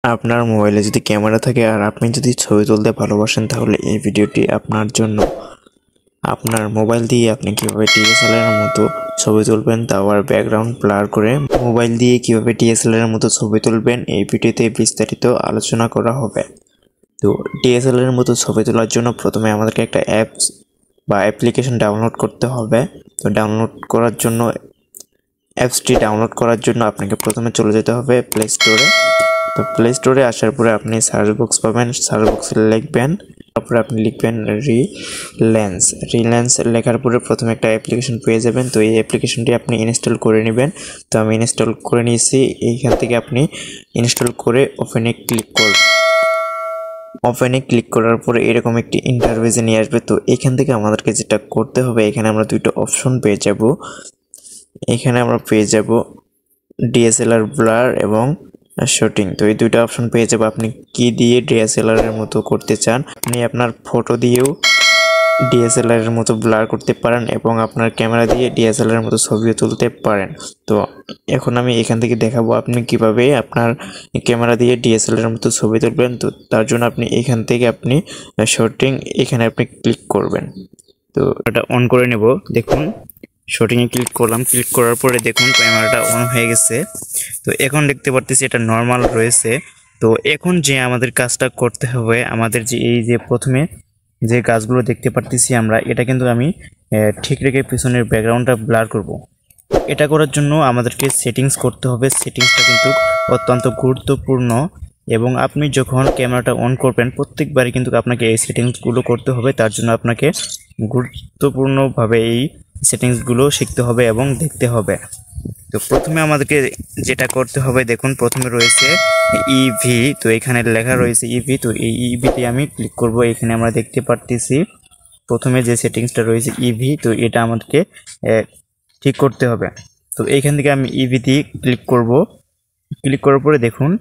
আপনার মোবাইলে যদি ক্যামেরা থাকে আর আপনি যদি ছবি তুলতে ভালোবাসেন তাহলে এই ভিডিওটি আপনার জন্য। আপনার মোবাইল দিয়ে আপনি কিভাবে ডিএসএলআর এর মতো ছবি তুলবেন, তাও আবার ব্যাকগ্রাউন্ড ব্লার করে মোবাইল দিয়ে কিভাবে ডিএসএলআর এর মতো ছবি তুলবেন, এই ভিডিওতে বিস্তারিত আলোচনা করা হবে। তো ডিএসএলআর এর মতো ছবি তোলার জন্য প্রথমে আমাদেরকে একটা অ্যাপস বা অ্যাপ্লিকেশন ডাউনলোড করতে হবে। তো অ্যাপসটি ডাউনলোড করার জন্য আপনাকে প্রথমে চলে যেতে হবে প্লে স্টোরে। তো প্লে স্টোরে আসার পরে আপনি সার্চ বক্স পাবেন, সার্চ বক্সে লিখবেন, তারপরে আপনি লিখবেন রিল্যান্স লেখার পরে প্রথমে একটা অ্যাপ্লিকেশন পেয়ে যাবেন। তো এই অ্যাপ্লিকেশনটি আপনি ইনস্টল করে নেবেন। তো আমি ইনস্টল করে নিয়েছি। এইখান থেকে আপনি ইনস্টল করে ওপেনে ক্লিক করার পরে এরকম একটি ইন্টারফেসে নিয়ে আসবে। তো এখান থেকে আমাদেরকে যেটা করতে হবে, এখানে আমরা দুটো অপশন পেয়ে যাব। এখানে আমরা পেয়ে যাব ডিএসএলআর ব্লার এবং শুটিং। তো এই দুইটা অপশন পেয়ে যাবো। আপনি কি দিয়ে ডিএসএলআর এর মতো করতে চান, আপনি আপনার ফটো দিয়েও ডিএসএলআর এর মতো ব্লার করতে পারেন এবং আপনার ক্যামেরা দিয়ে ডিএসএলআর এর মতো ছবিও তুলতে পারেন। তো এখন আমি এখান থেকে দেখাবো আপনি কিভাবে আপনার ক্যামেরা দিয়ে ডিএসএলআর এর মতো ছবি তুলবেন। তো তার জন্য আপনি এখান থেকে আপনি শুটিং এখানে আপনি ক্লিক করবেন। তো এটা অন করে নেব। দেখুন শুটিংয়ে ক্লিক করলাম, ক্লিক করার পরে দেখুন ক্যামেরাটা অন হয়ে গেছে। তো এখন দেখতে পারতেছি এটা নর্মাল রয়েছে। তো এখন যে আমাদের কাজটা করতে হবে, আমাদের যে এই যে প্রথমে যে কাজগুলো দেখতে পারতেছি আমরা, এটা কিন্তু আমি ঠিক রেখে পিছনের ব্যাকগ্রাউন্ডটা ব্লার করব। এটা করার জন্য আমাদেরকে সেটিংস করতে হবে। সেটিংসটা কিন্তু অত্যন্ত গুরুত্বপূর্ণ এবং আপনি যখন ক্যামেরাটা অন করবেন প্রত্যেকবারই কিন্তু আপনাকে এই সেটিংসগুলো করতে হবে। তার জন্য আপনাকে গুরুত্বপূর্ণভাবে এই সেটিংসগুলো শিখতে হবে এবং দেখতে হবে। তো প্রথমে আমাদেরকে যেটা করতে হবে, দেখুন প্রথমে রয়েছে ইভি। তো এখানে লেখা রয়েছে ইভি। তো এই ইভিতে আমি ক্লিক করব। এখানে আমরা দেখতে পারতেছি প্রথমে যে সেটিংসটা রয়েছে ইভি। তো এটা আমাদেরকে ঠিক করতে হবে। তো এইখান থেকে আমি ইভিতে ক্লিক করব। ক্লিক করার পরে দেখুন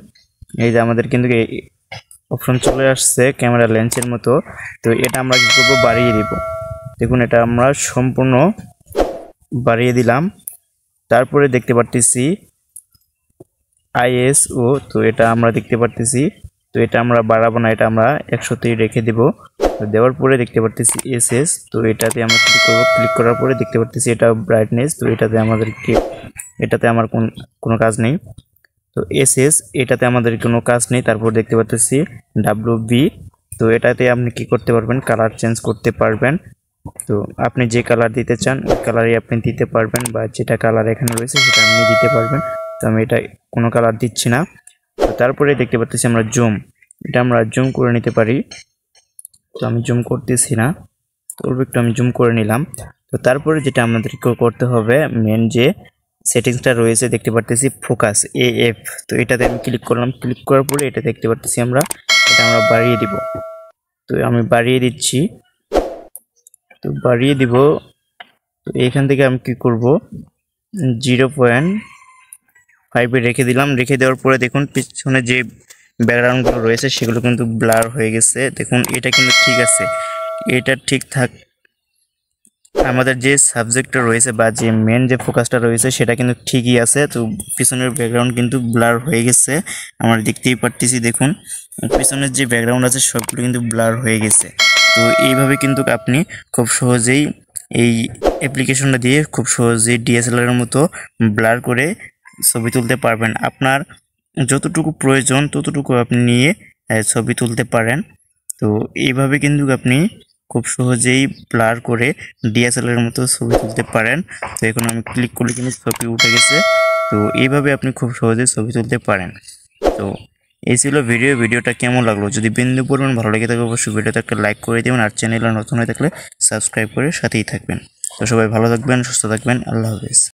এই যে আমাদের কিন্তু অপশন চলে আসছে ক্যামেরা লেন্সের মতো। তো এটা আমরা কি করব, বাড়িয়ে দিব। দেখুন এটা আমরা সম্পূর্ণ বাড়িয়ে দিলাম। তারপরে দেখতে পারতেছি আইএসও। তো এটা আমরা দেখতে পারতেছি। তো এটা আমরা বাড়াবো না, এটা আমরা 100তেই রেখে দেব। তো দেওয়ার পরে দেখতে পারতেছি এসএস। তো এটাতে আমরা ক্লিক করব। ক্লিক করার পরে দেখতে পারতেছি এটা ব্রাইটনেস। তো এটাতে আমার কোনো কাজ নেই। তো এসএস এটাতে আমাদের কোনো কাজ নেই। তারপর দেখতে পারতেছি ডাব্লিউবি। তো এটাতে আপনি কি করতে পারবেন, কালার চেঞ্জ করতে পারবেন। তো আপনি যে কালার দিতে চান ওই কালারই আপনি দিতে পারবেন, বা যেটা কালার এখানে রয়েছে সেটা আপনি দিতে পারবেন। তো আমি এটা কোনো কালার দিচ্ছি না। তো তারপরে দেখতে পাচ্ছি আমরা জুম, এটা আমরা জুম করে নিতে পারি। তো আমি জুম করতেছি না, তো একটু আমি জুম করে নিলাম। তো তারপরে যেটা আমাদেরকে করতে হবে, মেন যে সেটিংসটা রয়েছে দেখতে পারতেছি ফোকাস এএফ। তো এটাতে আমি ক্লিক করলাম। ক্লিক করার পরে এটা দেখতে পারতেছি এটা আমরা বাড়িয়ে দিব। তো আমি বাড়িয়ে দিচ্ছি। তো বাড়িয়ে দিব। তো এখান থেকে আমি কি করব, 0.5 রেখে দিলাম। রেখে দেওয়ার পরে দেখুন পিছনে যে ব্যাকগ্রাউন্ডগুলো রয়েছে সেগুলো কিন্তু ব্লার হয়ে গেছে। দেখুন এটা কিন্তু ঠিক আছে, এটা ঠিক থাক। আমাদের যে সাবজেক্টটা রয়েছে বা যে মেন যে ফোকাসটা রয়েছে সেটা কিন্তু ঠিকই আছে। তো পিছনের ব্যাকগ্রাউন্ড কিন্তু ব্লার হয়ে গেছে, আমরা দেখতেই পারতেছি। দেখুন পিছনের যে ব্যাকগ্রাউন্ড আছে সবগুলো কিন্তু ব্লার হয়ে গেছে। তো এইভাবে কিন্তু আপনি খুব সহজেই এই অ্যাপ্লিকেশনটা দিয়ে খুব সহজেই ডিএসএলআর এর মতো ব্লার করে ছবি তুলতে পারবেন। আপনার যতটুকু প্রয়োজন ততটুকু আপনি নিয়ে ছবি তুলতে পারেন। তো এইভাবে কিন্তু আপনি খুব সহজেই ব্লার করে ডিএসএলআর এর মতো ছবি তুলতে পারেন। তো এখন আমি ক্লিক করলে কিন্তু ছবি উঠে গেছে। তো এইভাবে আপনি খুব সহজেই ছবি তুলতে পারেন। তো এই ছিল ভিডিওটা কেমন লাগলো, যদি বিন্দু পরিমাণ ভালো লেগে থাকে অবশ্যই ভিডিওতে একটা লাইক করে দেবেন, আর চ্যানেলে নতুন হয়ে থাকলে সাবস্ক্রাইব করে সাথেই থাকবেন। তো সবাই ভালো থাকবেন, সুস্থ থাকবেন, আল্লাহ হাফেজ।